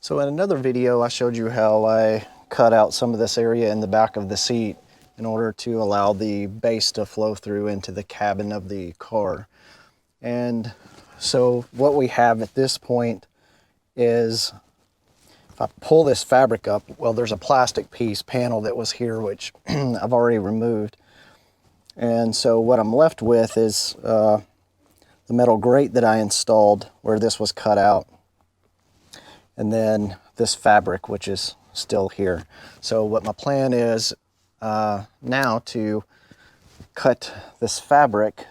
So in another video, I showed you how I cut out some of this area in the back of the seat in order to allow the base to flow through into the cabin of the car. And so what we have at this point is, if I pull this fabric up, well, there's a plastic piece panel that was here, which I've already removed. And so what I'm left with is the metal grate that I installed where this was cut out. And then this fabric, which is still here. So what my plan is now to cut this fabric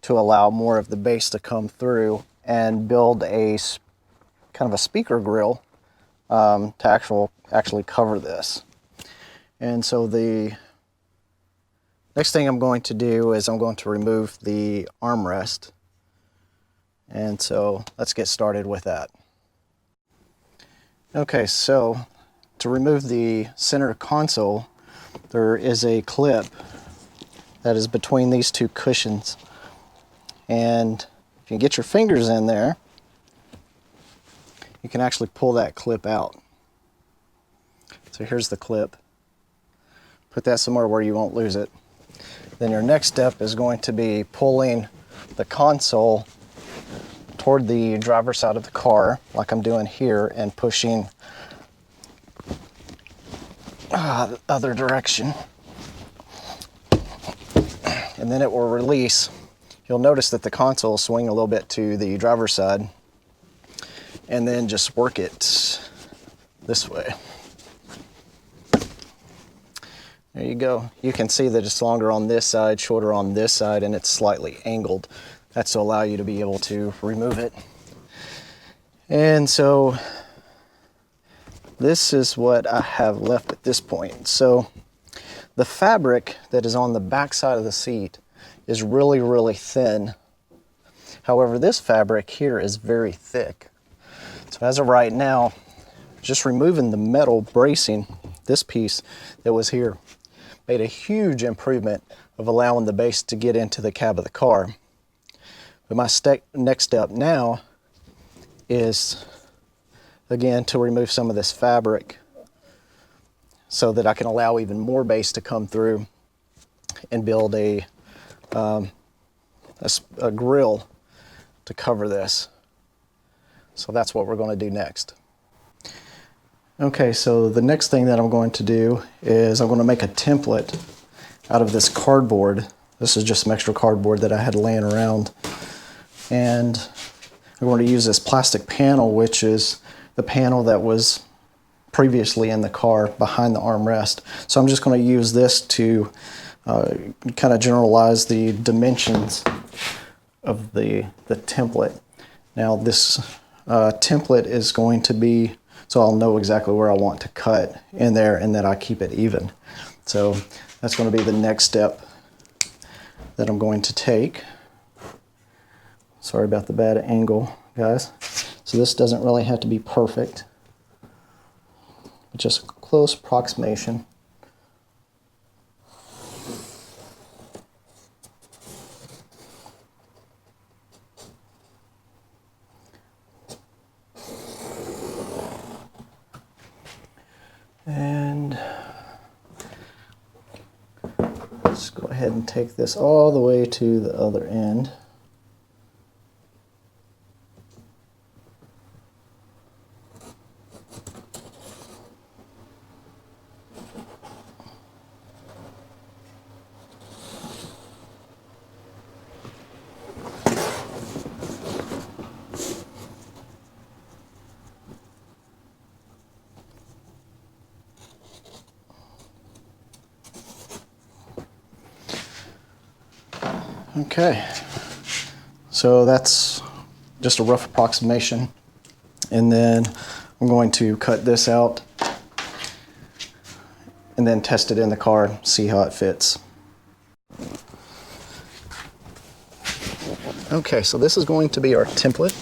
to allow more of the base to come through and build a kind of a speaker grill to actually cover this. And so the next thing I'm going to do is I'm going to remove the armrest. And so let's get started with that. Okay, so to remove the center console, there is a clip that is between these two cushions. And if you get your fingers in there, you can actually pull that clip out. So here's the clip. Put that somewhere where you won't lose it. Then your next step is going to be pulling the console toward the driver's side of the car, like I'm doing here, and pushing the other direction. And then it will release. You'll notice that the console will swing a little bit to the driver's side, and then just work it this way. There you go. You can see that it's longer on this side, shorter on this side, and it's slightly angled. That's to allow you to be able to remove it. And so this is what I have left at this point. So the fabric that is on the back side of the seat is really, really thin. However, this fabric here is very thick. So as of right now, just removing the metal bracing, this piece that was here, made a huge improvement of allowing the base to get into the cab of the car. But my next step now is, again, to remove some of this fabric so that I can allow even more base to come through and build a grill to cover this. So that's what we're going to do next. Okay, so the next thing that I'm going to do is I'm going to make a template out of this cardboard. This is just some extra cardboard that I had laying around. And I'm going to use this plastic panel, which is the panel that was previously in the car behind the armrest. So I'm just going to use this to kind of generalize the dimensions of the template. Now this template is going to be, so I'll know exactly where I want to cut in there and that I keep it even. So that's going to be the next step that I'm going to take. Sorry about the bad angle, guys. So this doesn't really have to be perfect, but just a close approximation. And let's go ahead and take this all the way to the other end. Okay, so that's just a rough approximation, and then I'm going to cut this out and then test it in the car, see how it fits. Okay, so this is going to be our template.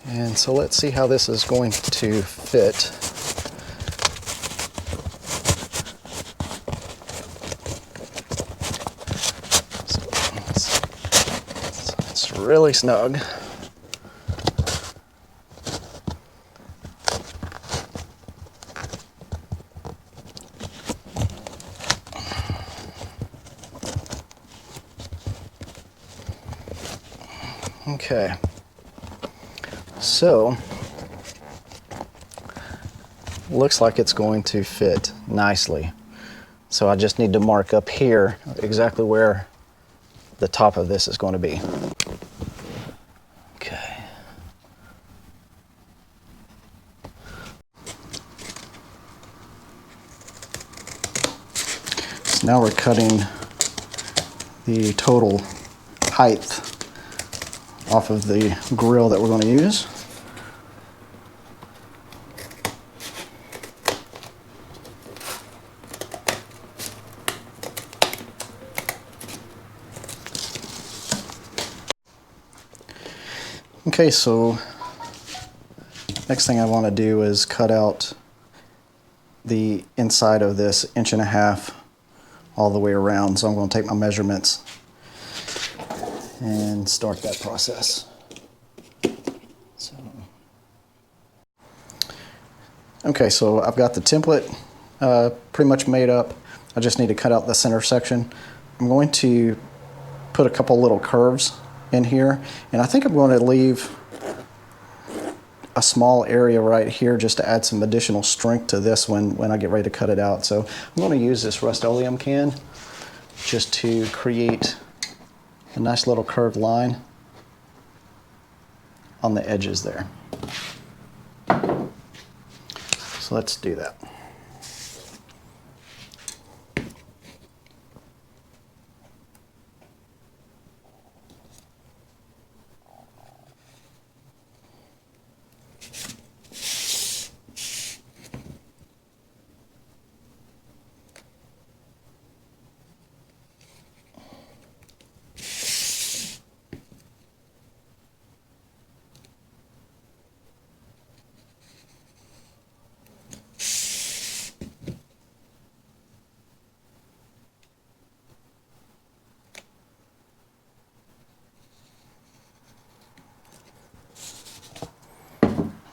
And so let's see how this is going to fit. So really snug. Okay, so looks like it's going to fit nicely. So I just need to mark up here exactly where the top of this is going to be. Okay. So now we're cutting the total height off of the grill that we're going to use. Okay, so next thing I want to do is cut out the inside of this 1.5 inches all the way around. So I'm going to take my measurements and start that process. Okay, so I've got the template pretty much made up. I just need to cut out the center section. I'm going to put a couple little curves in here, and I think I'm going to leave a small area right here just to add some additional strength to this when I get ready to cut it out. So I'm going to use this Rust-Oleum can just to create a nice little curved line on the edges there. So let's do that.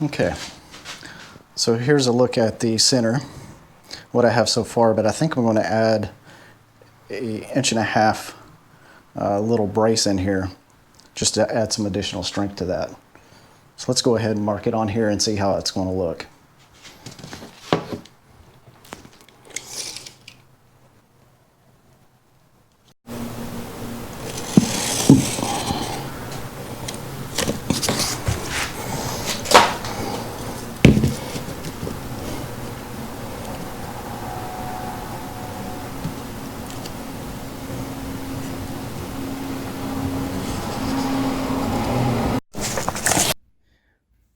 Okay, so here's a look at the center, what I have so far, but I think I'm going to add a 1.5 inch little brace in here just to add some additional strength to that. So let's go ahead and mark it on here and see how it's going to look.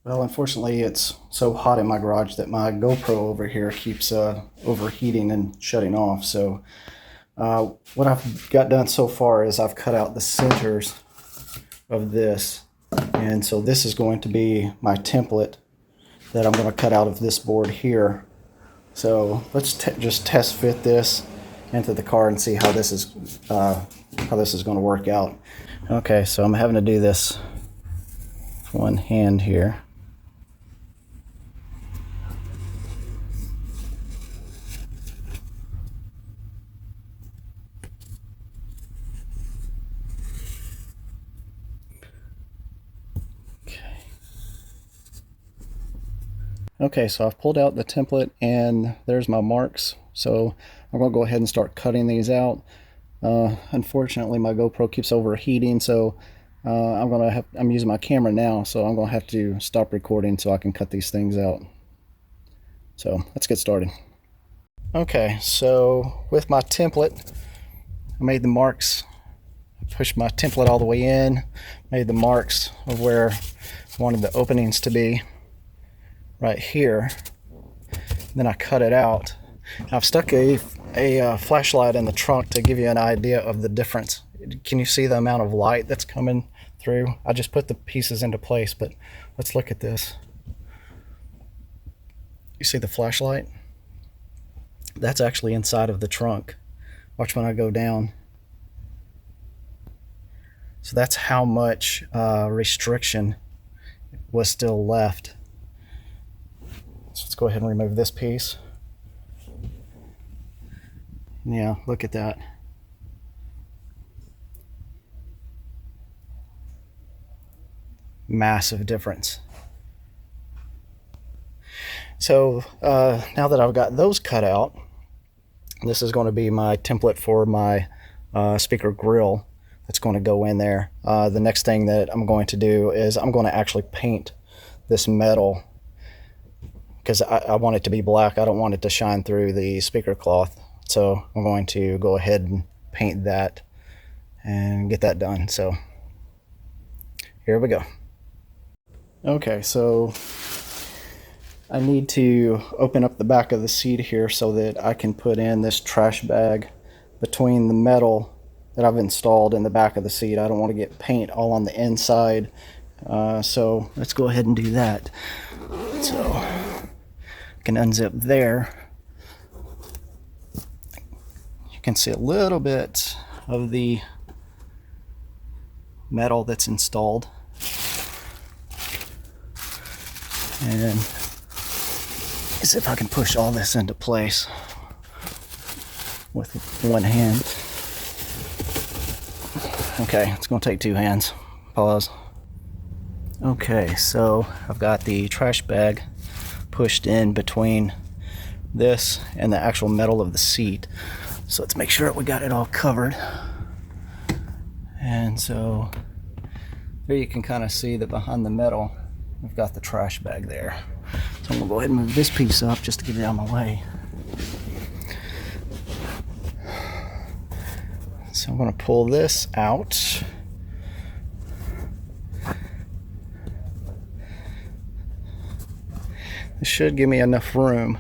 Well, unfortunately, it's so hot in my garage that my GoPro over here keeps overheating and shutting off. So what I've got done so far is I've cut out the centers of this. And so this is going to be my template that I'm going to cut out of this board here. So let's just test fit this into the car and see how this is going to work out. Okay, so I'm having to do this with one hand here. Okay, so I've pulled out the template and there's my marks. So I'm going to go ahead and start cutting these out. Unfortunately, my GoPro keeps overheating, so I'm using my camera now, so I'm going to have to stop recording so I can cut these things out. So let's get started. Okay, so with my template, I made the marks, pushed my template all the way in, made the marks of where I wanted the openings to be. Right here. Then I cut it out. I've stuck a flashlight in the trunk to give you an idea of the difference. Can you see the amount of light that's coming through? I just put the pieces into place, but let's look at this. You see the flashlight? That's actually inside of the trunk. Watch when I go down. So that's how much restriction was still left. So let's go ahead and remove this piece. Yeah, look at that. Massive difference. So now that I've got those cut out, this is going to be my template for my speaker grill that's going to go in there. The next thing that I'm going to do is I'm going to actually paint this metal, because I want it to be black. I don't want it to shine through the speaker cloth. So I'm going to go ahead and paint that and get that done. So here we go. Okay, so I need to open up the back of the seat here so that I can put in this trash bag between the metal that I've installed in the back of the seat. I don't want to get paint all on the inside. So let's go ahead and do that. So I can unzip there. You can see a little bit of the metal that's installed. And see if I can push all this into place with one hand. Okay, it's going to take two hands. Pause. Okay, so I've got the trash bag pushed in between this and the actual metal of the seat. So let's make sure we got it all covered. And so there you can kind of see that behind the metal, we've got the trash bag there. So I'm gonna go ahead and move this piece up just to get it out of my way. So I'm gonna pull this out. This should give me enough room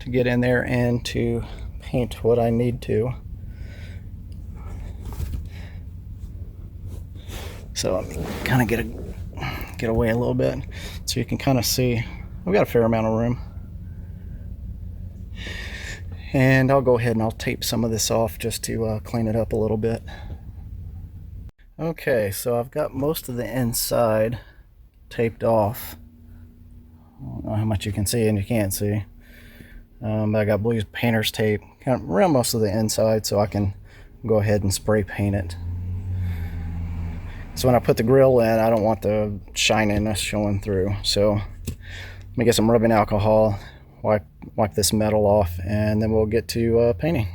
to get in there and to paint what I need to. So I'm kind of get away a little bit so you can kind of see we've got a fair amount of room. And I'll go ahead and I'll tape some of this off just to clean it up a little bit. Okay, so I've got most of the inside taped off. I don't know how much you can see and you can't see. But I got blue painter's tape kind of around most of the inside so I can go ahead and spray paint it. So when I put the grill in, I don't want the shininess showing through. So let me get some rubbing alcohol, wipe this metal off, and then we'll get to painting.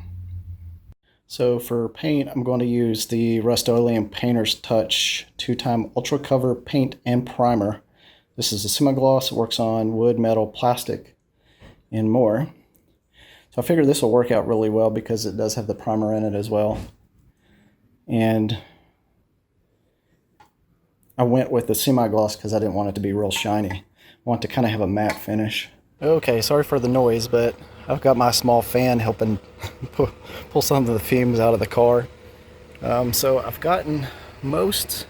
So for paint, I'm going to use the Rust-Oleum Painter's Touch 2-time Ultra Cover Paint and Primer. This is a semi-gloss. It works on wood, metal, plastic, and more. So I figure this will work out really well because it does have the primer in it as well. And I went with the semi-gloss because I didn't want it to be real shiny. I want to kind of have a matte finish. Okay, sorry for the noise, but I've got my small fan helping pull some of the fumes out of the car. So I've gotten most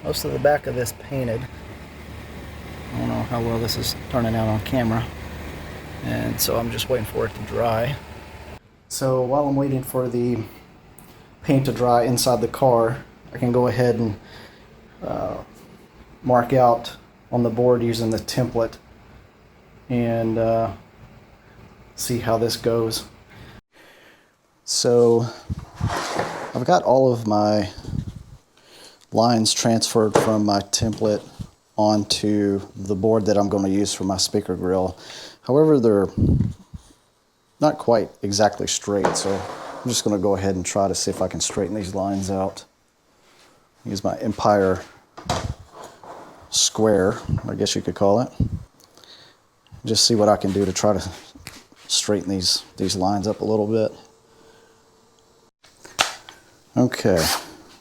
of the back of this painted. I don't know how well this is turning out on camera. And so I'm just waiting for it to dry. So while I'm waiting for the paint to dry inside the car, I can go ahead and mark out on the board using the template and see how this goes. So I've got all of my lines transferred from my template onto the board that I'm going to use for my speaker grill. However, they're not quite exactly straight, so I'm just going to go ahead and try to see if I can straighten these lines out. Use my Empire square, I guess you could call it. Just see what I can do to try to straighten these lines up a little bit. Okay,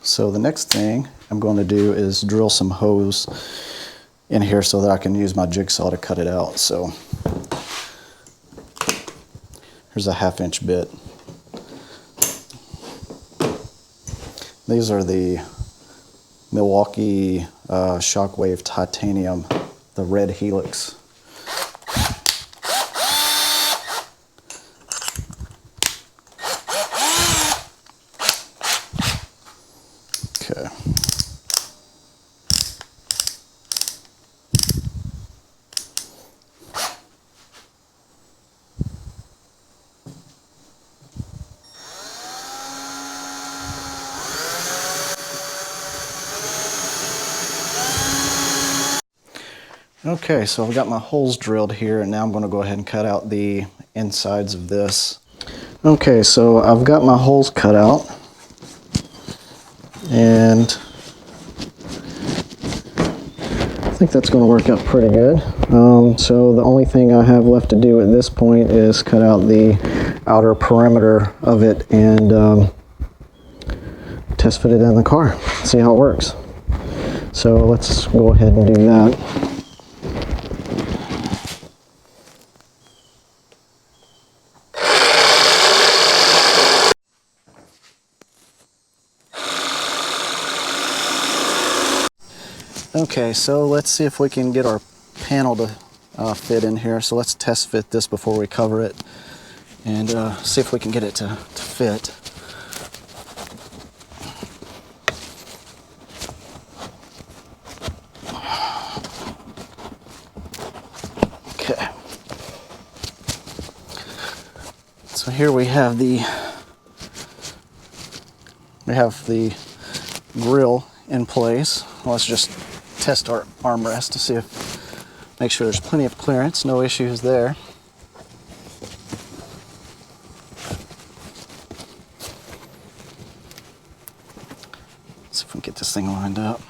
so the next thing I'm going to do is drill some holes in here so that I can use my jigsaw to cut it out. So here's a 1/2-inch bit. These are the Milwaukee Shockwave Titanium, the red helix. Okay. Okay, so I've got my holes drilled here, and now I'm going to go ahead and cut out the insides of this. Okay, so I've got my holes cut out, and I think that's going to work out pretty good. So the only thing I have left to do at this point is cut out the outer perimeter of it and test fit it in the car, see how it works. So let's go ahead and do that. Okay, so let's see if we can get our panel to fit in here. So let's test fit this before we cover it and see if we can get it to fit. Okay. So here we have the grill in place. Let's just test our armrest to see if, make sure there's plenty of clearance, no issues there. Let's see if we can get this thing lined up.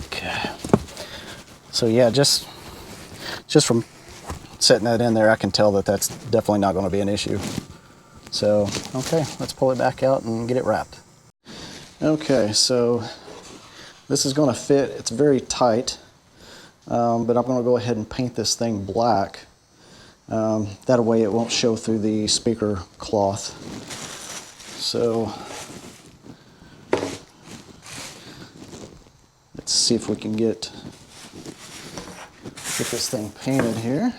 Okay. So yeah, just from setting that in there, I can tell that that's definitely not going to be an issue. So, okay, let's pull it back out and get it wrapped. Okay, so this is going to fit. It's very tight, but I'm going to go ahead and paint this thing black. That way it won't show through the speaker cloth. So, let's see if we can get this thing painted here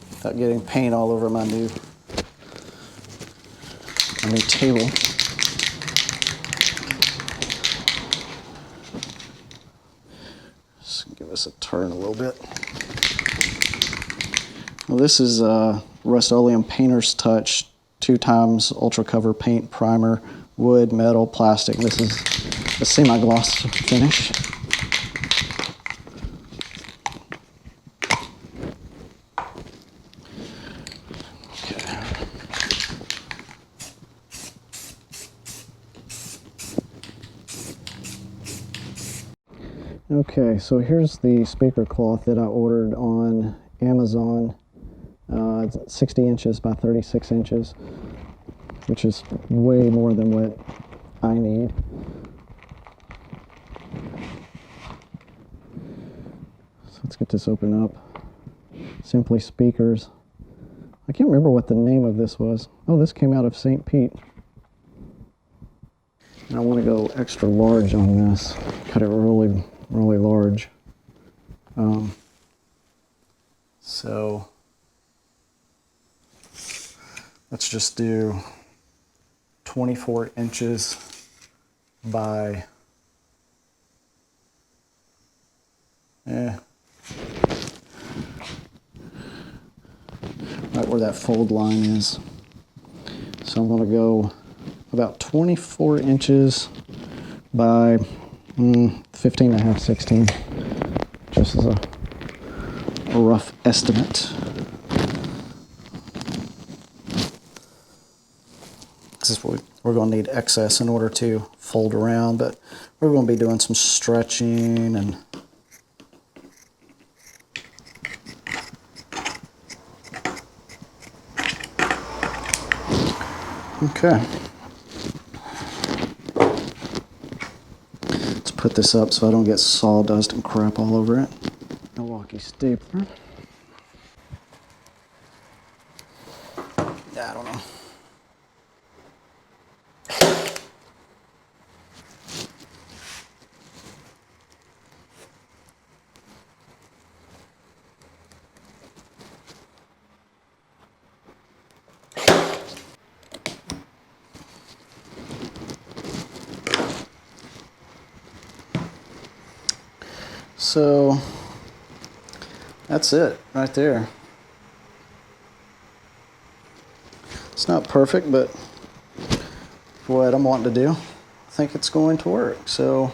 without getting paint all over my new table. Just give us a turn a little bit. Well, this is Rust-Oleum Painter's Touch 2x Ultra Cover Paint Primer, wood, metal, plastic. This is a semi-gloss finish. Okay, so here's the speaker cloth that I ordered on Amazon. It's 60 inches by 36 inches, which is way more than what I need. So let's get this open up. Simply Speakers. I can't remember what the name of this was. Oh, this came out of St. Pete. And I want to go extra large on this. Cut it really large. So let's just do 24 inches by right where that fold line is. So I'm going to go about 24 inches by 15 and a half, 16, just as a rough estimate. This is what we're going to need excess in order to fold around, but we're going to be doing some stretching and okay. Let's put this up so I don't get sawdust and crap all over it. Milwaukee stapler. I don't know. So that's it right there. It's not perfect, but for what I'm wanting to do, I think it's going to work. So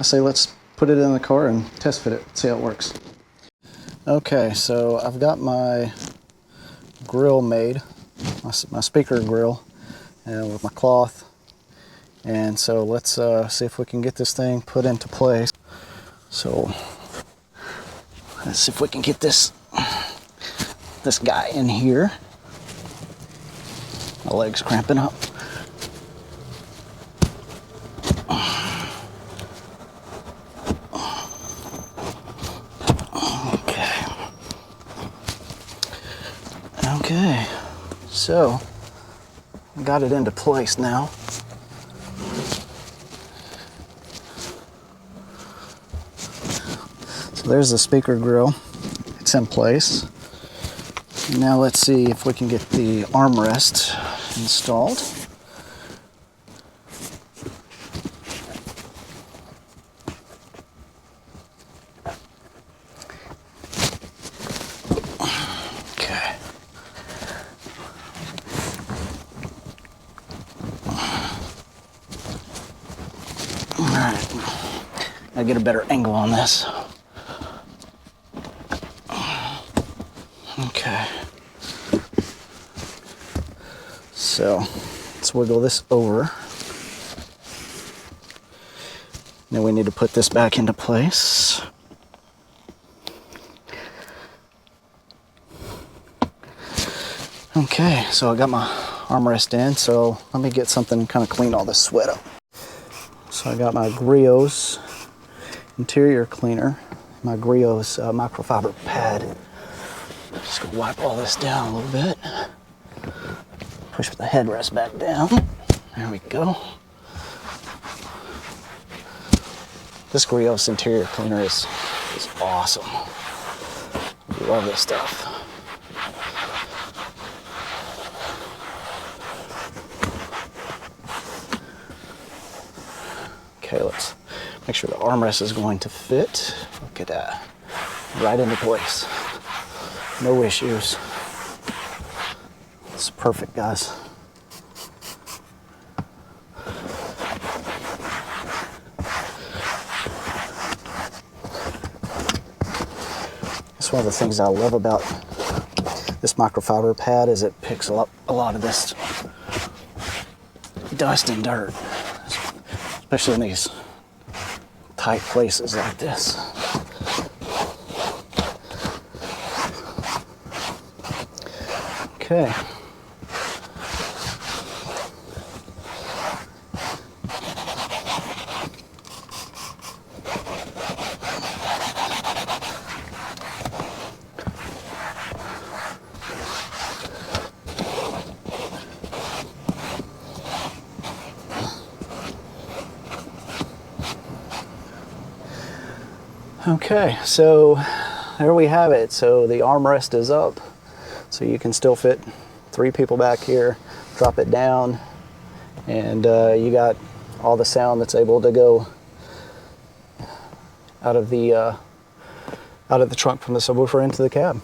I say let's put it in the car and test fit it, see how it works. Okay, so I've got my grill made, my speaker grill, and with my cloth. And so let's see if we can get this thing put into place. So let's see if we can get this guy in here. My leg's cramping up. Okay, so I got it into place now. So there's the speaker grill. It's in place. And now let's see if we can get the armrest installed. Okay. All right. Gotta get a better angle on this. Okay. So let's wiggle this over. Now we need to put this back into place. Okay, so I got my armrest in, so let me get something kind of clean all this sweat up. So I got my Griot's interior cleaner, my Griot's microfiber pad. Just gonna wipe all this down a little bit. Push the headrest back down. There we go. This Griot's interior cleaner is awesome. Love this stuff. Okay, let's make sure the armrest is going to fit. Look at that. Right into place. No issues. It's perfect, guys. That's one of the things I love about this microfiber pad is it picks up a lot of this dust and dirt, especially in these tight places like this. Okay. Okay, so there we have it. So the armrest is up, so you can still fit 3 people back here. Drop it down, and you got all the sound that's able to go out of the trunk from the subwoofer into the cab.